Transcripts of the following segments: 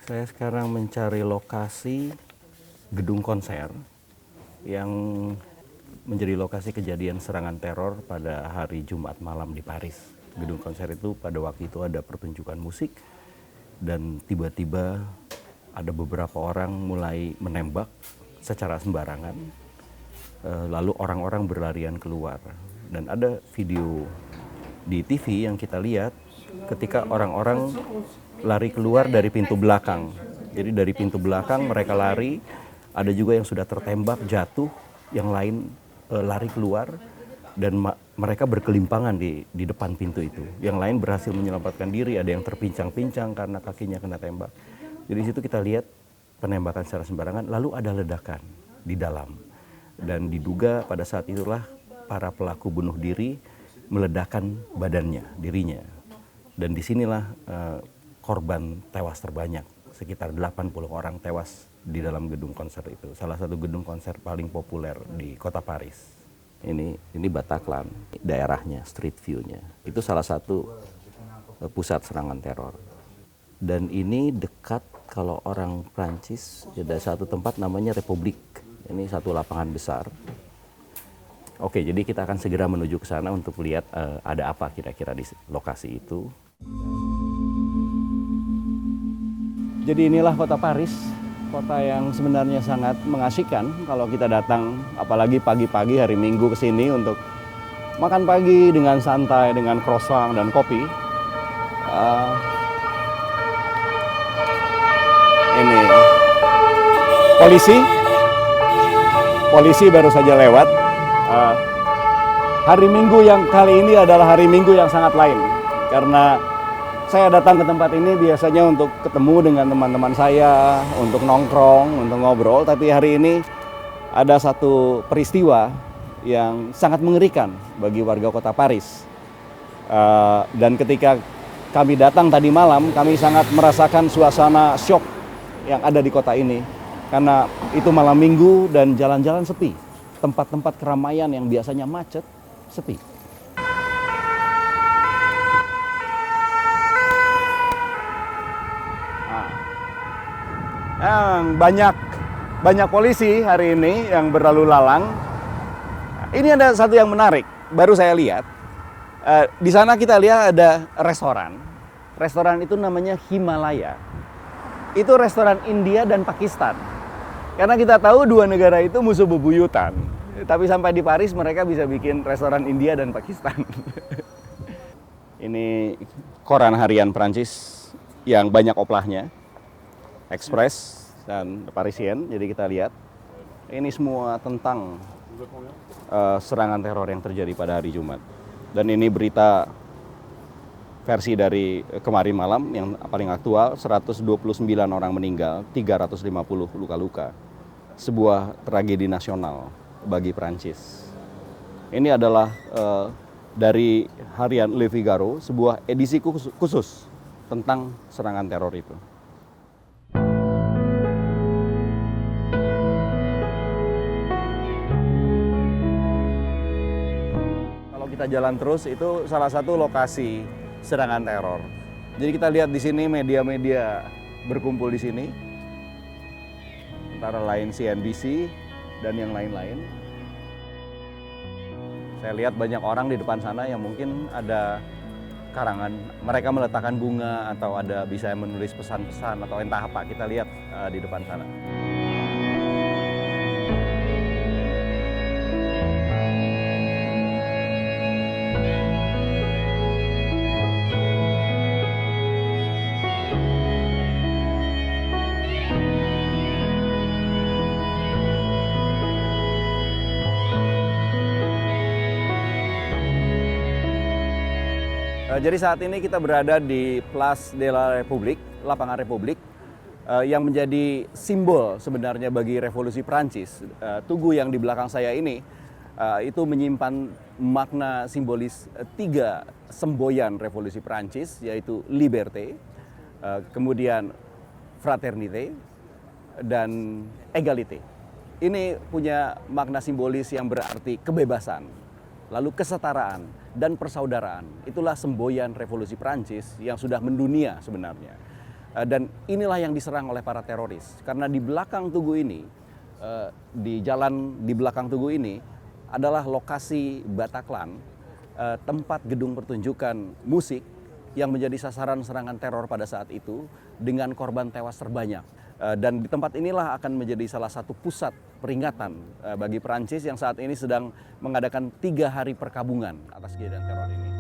Saya sekarang mencari lokasi gedung konser yang menjadi lokasi kejadian serangan teror pada hari Jumat malam di Paris. Gedung konser itu pada waktu itu ada pertunjukan musik dan tiba-tiba ada beberapa orang mulai menembak secara sembarangan. Lalu orang-orang berlarian keluar dan ada video di TV yang kita lihat ketika orang-orang lari keluar dari pintu belakang. Jadi dari pintu belakang mereka lari, ada juga yang sudah tertembak jatuh, yang lain lari keluar dan mereka berkelimpangan di depan pintu itu. Yang lain berhasil menyelamatkan diri, ada yang terpincang-pincang karena kakinya kena tembak. Jadi di situ kita lihat penembakan secara sembarangan, lalu ada ledakan di dalam. Dan diduga pada saat itulah para pelaku bunuh diri meledakkan badannya, dirinya. Dan disinilah korban tewas terbanyak, sekitar 80 orang tewas di dalam gedung konser itu. Salah satu gedung konser paling populer di kota Paris. Ini Bataclan, daerahnya, street view-nya. Itu salah satu pusat serangan teror. Dan ini dekat, kalau orang Prancis, ada satu tempat namanya Republik. Ini satu lapangan besar. Oke, jadi kita akan segera menuju ke sana untuk lihat ada apa kira-kira di lokasi itu. Jadi inilah kota Paris, kota yang sebenarnya sangat mengasihkan kalau kita datang, apalagi pagi-pagi hari Minggu ke sini untuk makan pagi dengan santai, dengan croissant dan kopi. Ini polisi baru saja lewat. Hari Minggu yang kali ini adalah hari Minggu yang sangat lain, karena saya datang ke tempat ini biasanya untuk ketemu dengan teman-teman saya, untuk nongkrong, untuk ngobrol. Tapi hari ini ada satu peristiwa yang sangat mengerikan bagi warga kota Paris. Dan ketika kami datang tadi malam, kami sangat merasakan suasana syok yang ada di kota ini. Karena itu malam Minggu dan jalan-jalan sepi. Tempat-tempat keramaian yang biasanya macet, sepi. Banyak polisi hari ini yang berlalu lalang. Ini ada satu yang menarik, baru saya lihat. Di sana kita lihat ada restoran. Restoran itu namanya Himalaya. Itu restoran India dan Pakistan. Karena kita tahu dua negara itu musuh bebuyutan. Tapi sampai di Paris mereka bisa bikin restoran India dan Pakistan. Ini koran harian Prancis yang banyak oplahnya. Express dan Parisien, jadi kita lihat. Ini semua tentang serangan teror yang terjadi pada hari Jumat. Dan ini berita versi dari kemarin malam yang paling aktual, 129 orang meninggal, 350 luka-luka. Sebuah tragedi nasional bagi Prancis. Ini adalah dari harian Le Figaro, sebuah edisi khusus tentang serangan teror itu. Kalau kita jalan terus, itu salah satu lokasi serangan teror. Jadi kita lihat di sini media-media berkumpul di sini, antara lain CNBC dan yang lain-lain. Saya lihat banyak orang di depan sana yang mungkin ada karangan, mereka meletakkan bunga atau ada bisa menulis pesan-pesan atau entah apa. Kita lihat di depan sana. Jadi saat ini kita berada di Place de la République, Lapangan Republik, yang menjadi simbol sebenarnya bagi revolusi Prancis. Tugu yang di belakang saya ini itu menyimpan makna simbolis 3 semboyan revolusi Prancis, yaitu liberté, kemudian fraternité, dan égalité. Ini punya makna simbolis yang berarti kebebasan, lalu kesetaraan, dan persaudaraan. Itulah semboyan revolusi Prancis yang sudah mendunia sebenarnya. Dan inilah yang diserang oleh para teroris. Karena di belakang Tugu ini, di jalan di belakang Tugu ini adalah lokasi Bataclan, tempat gedung pertunjukan musik yang menjadi sasaran serangan teror pada saat itu dengan korban tewas terbanyak. Dan di tempat inilah akan menjadi salah satu pusat peringatan bagi Perancis yang saat ini sedang mengadakan 3 hari perkabungan atas kejadian teror ini.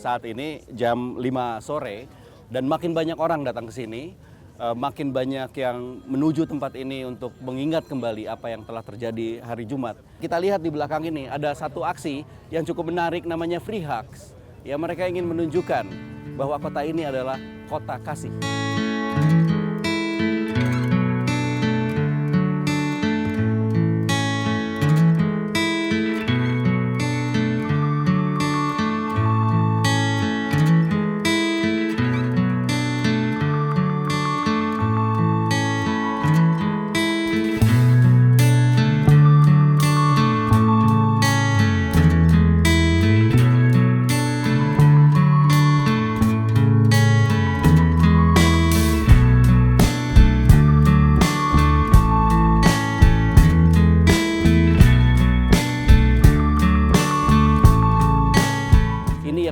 Saat ini jam 5 sore dan makin banyak orang datang ke sini, makin banyak yang menuju tempat ini untuk mengingat kembali apa yang telah terjadi hari Jumat. Kita lihat di belakang ini ada satu aksi yang cukup menarik namanya Free Hugs. Ya, mereka ingin menunjukkan bahwa kota ini adalah kota kasih.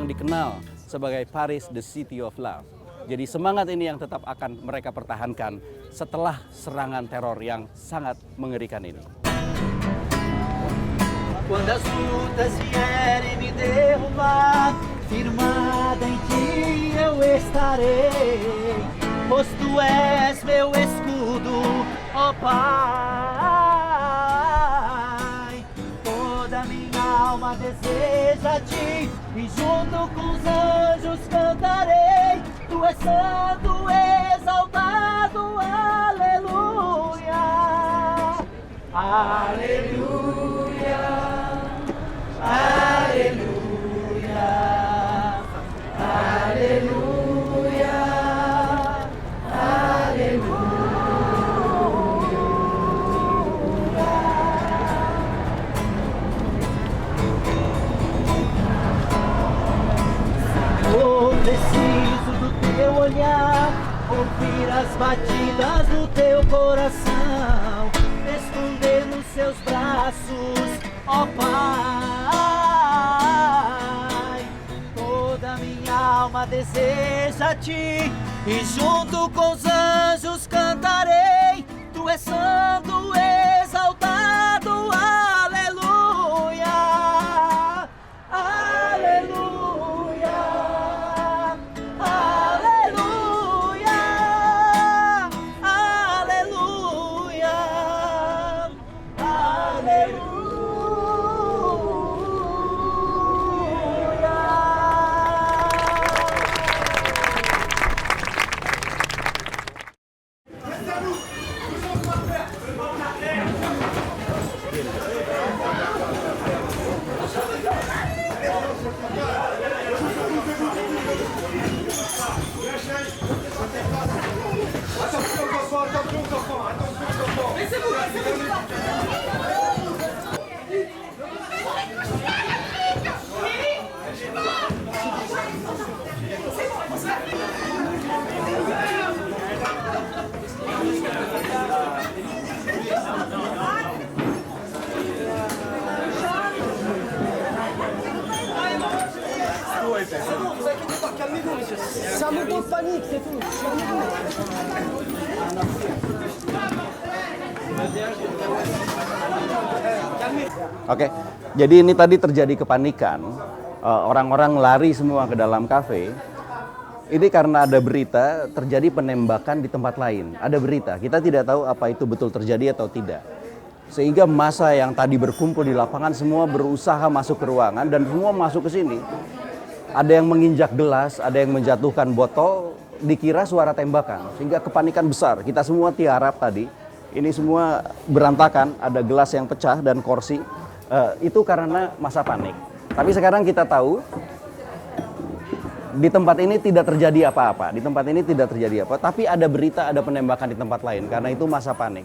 Dikenal sebagai Paris the City of Love. Jadi semangat ini yang tetap akan mereka pertahankan setelah serangan teror yang sangat mengerikan ini. Quando as lutas vierem me derrubar, firmada em ti eu estarei, pois tu és meu escudo, ó Pai. Toda minha alma deseja ti, e junto com os anjos cantarei. Tu és santo, exaltado, aleluia, aleluia, aleluia, aleluia, aleluia. Preciso do teu olhar, ouvir as batidas do teu coração, esconder nos seus braços, ó Pai. Toda minha alma deseja ti, e junto com os anjos cantarei. Tu és santo, exaltado, aleluia, aleluia. panique, c'est tout. Oke, jadi ini tadi terjadi kepanikan. Orang-orang lari semua ke dalam kafe. Ini karena ada berita terjadi penembakan di tempat lain. Ada berita, kita tidak tahu apa itu betul terjadi atau tidak. Sehingga massa yang tadi berkumpul di lapangan semua berusaha masuk ke ruangan dan semua masuk ke sini. Ada yang menginjak gelas, ada yang menjatuhkan botol, dikira suara tembakan. Sehingga kepanikan besar. Kita semua tiarap tadi. Ini semua berantakan, ada gelas yang pecah dan kursi. Itu karena masa panik. Tapi sekarang kita tahu di tempat ini tidak terjadi apa-apa. Di tempat ini tidak terjadi apa, tapi ada berita ada penembakan di tempat lain karena itu masa panik.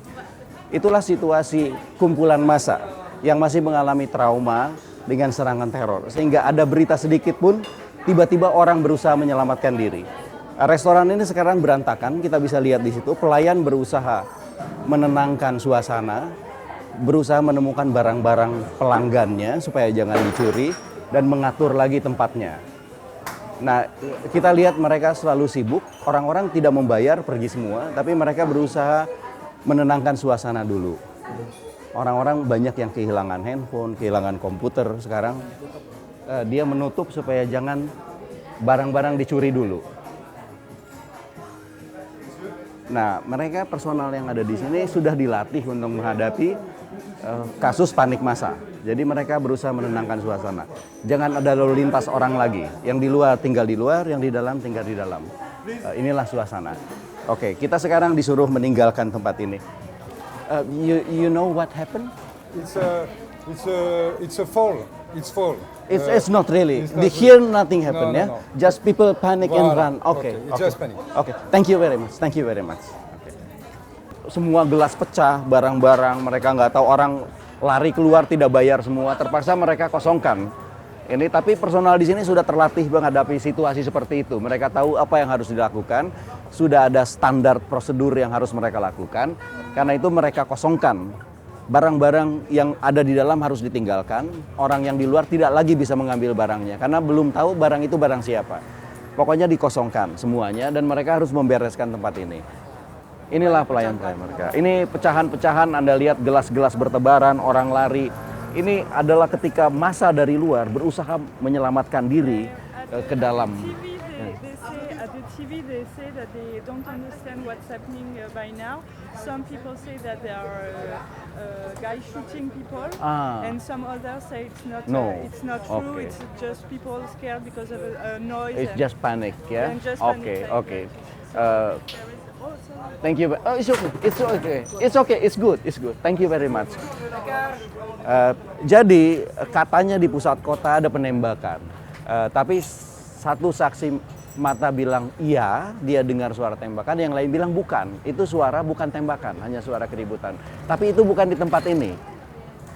Itulah situasi kumpulan massa yang masih mengalami trauma dengan serangan teror. Sehingga ada berita sedikit pun tiba-tiba orang berusaha menyelamatkan diri. Restoran ini sekarang berantakan, kita bisa lihat di situ pelayan berusaha menenangkan suasana, berusaha menemukan barang-barang pelanggannya supaya jangan dicuri dan mengatur lagi tempatnya. Nah, kita lihat mereka selalu sibuk, orang-orang tidak membayar, pergi semua, tapi mereka berusaha menenangkan suasana dulu. Orang-orang banyak yang kehilangan handphone, kehilangan komputer sekarang. Dia menutup supaya jangan barang-barang dicuri dulu. Nah, mereka personal yang ada di sini sudah dilatih untuk menghadapi kasus panik massa. Jadi mereka berusaha menenangkan suasana. Jangan ada lalu lintas orang lagi. Yang di luar tinggal di luar, yang di dalam tinggal di dalam. Inilah suasana. Oke, kita sekarang disuruh meninggalkan tempat ini. You know what happened? It's a fall. It's fall. It's not really. It's not Here nothing happened, No, ya. no. Just people panic and Voilà. run. Okay, it's just panic. Okay. Thank you very much. Thank you very much. Okay. Semua gelas pecah, barang-barang mereka nggak tahu, orang lari keluar tidak bayar semua, terpaksa mereka kosongkan. Ini tapi personal di sini sudah terlatih menghadapi situasi seperti itu. Mereka tahu apa yang harus dilakukan, sudah ada standar prosedur yang harus mereka lakukan. Karena itu mereka kosongkan. Barang-barang yang ada di dalam harus ditinggalkan. Orang yang di luar tidak lagi bisa mengambil barangnya karena belum tahu barang itu barang siapa. Pokoknya dikosongkan semuanya dan mereka harus membereskan tempat ini. Inilah pelayan-pelayan mereka. Ini pecahan-pecahan, Anda lihat gelas-gelas bertebaran, orang lari. Ini adalah ketika massa dari luar berusaha menyelamatkan diri ke dalam. At the TV they say that they don't understand what's happening by now. Some people say that there are guys shooting people, and some others say it's not. No. It's not true. Okay. It's just people scared because of a noise. It's just panic, ya? And just Okay, panic. okay. Oh, sorry. Thank you. Oh, it's okay. It's okay. It's okay. It's good. It's good. Thank you very much. Jadi katanya di pusat kota ada penembakan, tapi satu saksi mata bilang iya, dia dengar suara tembakan, yang lain bilang bukan. Itu suara bukan tembakan, hanya suara keributan. Tapi itu bukan di tempat ini,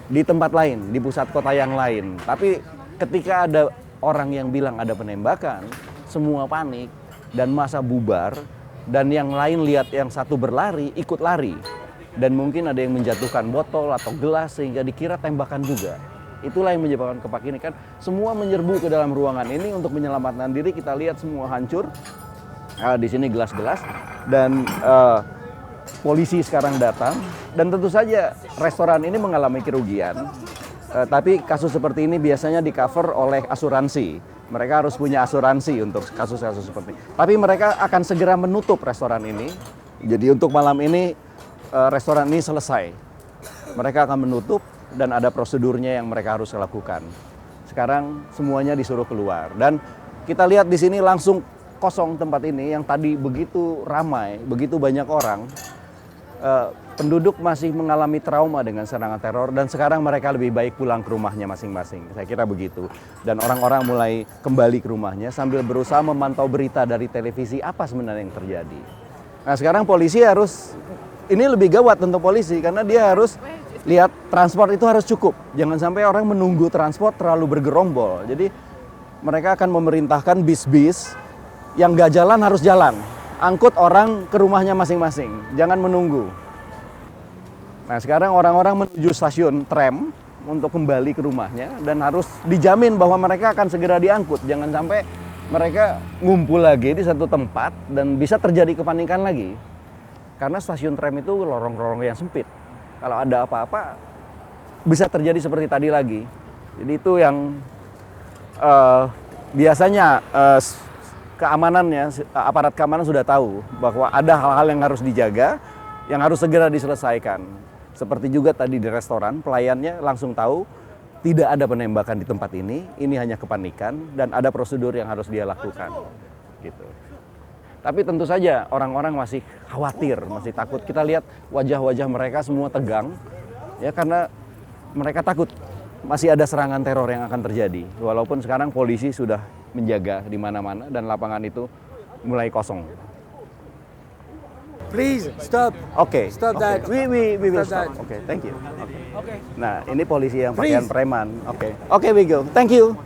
di tempat lain, di pusat kota yang lain. Tapi ketika ada orang yang bilang ada penembakan, semua panik dan massa bubar. Dan yang lain lihat yang satu berlari, ikut lari. Dan mungkin ada yang menjatuhkan botol atau gelas sehingga dikira tembakan juga. Itulah yang menyebabkan kepanikan. Semua menyerbu ke dalam ruangan ini untuk menyelamatkan diri. Kita lihat semua hancur. Di sini gelas-gelas. Dan polisi sekarang datang. Dan tentu saja restoran ini mengalami kerugian. Tapi kasus seperti ini biasanya di-cover oleh asuransi. Mereka harus punya asuransi untuk kasus-kasus seperti ini. Tapi mereka akan segera menutup restoran ini. Jadi untuk malam ini restoran ini selesai. Mereka akan menutup dan ada prosedurnya yang mereka harus lakukan. Sekarang semuanya disuruh keluar. Dan kita lihat di sini langsung kosong tempat ini yang tadi begitu ramai, begitu banyak orang. Penduduk masih mengalami trauma dengan serangan teror dan sekarang mereka lebih baik pulang ke rumahnya masing-masing. Saya kira begitu. Dan orang-orang mulai kembali ke rumahnya sambil berusaha memantau berita dari televisi apa sebenarnya yang terjadi. Nah sekarang polisi harus, ini lebih gawat untuk polisi karena dia harus lihat transport itu harus cukup. Jangan sampai orang menunggu transport terlalu bergerombol. Jadi mereka akan memerintahkan bis-bis yang gak jalan harus jalan. Angkut orang ke rumahnya masing-masing. Jangan menunggu. Nah sekarang orang-orang menuju stasiun tram untuk kembali ke rumahnya dan harus dijamin bahwa mereka akan segera diangkut. Jangan sampai mereka ngumpul lagi di satu tempat dan bisa terjadi kepanikan lagi. Karena stasiun tram itu lorong-lorong yang sempit. Kalau ada apa-apa bisa terjadi seperti tadi lagi. Jadi itu yang biasanya keamanannya, aparat keamanan sudah tahu bahwa ada hal-hal yang harus dijaga, yang harus segera diselesaikan. Seperti juga tadi di restoran, pelayannya langsung tahu tidak ada penembakan di tempat ini hanya kepanikan dan ada prosedur yang harus dia lakukan. Gitu. Tapi tentu saja orang-orang masih khawatir, masih takut. Kita lihat wajah-wajah mereka semua tegang, ya karena mereka takut masih ada serangan teror yang akan terjadi. Walaupun sekarang polisi sudah menjaga di mana-mana dan lapangan itu mulai kosong. Please stop. Oke. Stop that. We will Stop stop. that. Oke, thank you. Nah, ini polisi yang pakaian preman. Oke, we go. Thank you.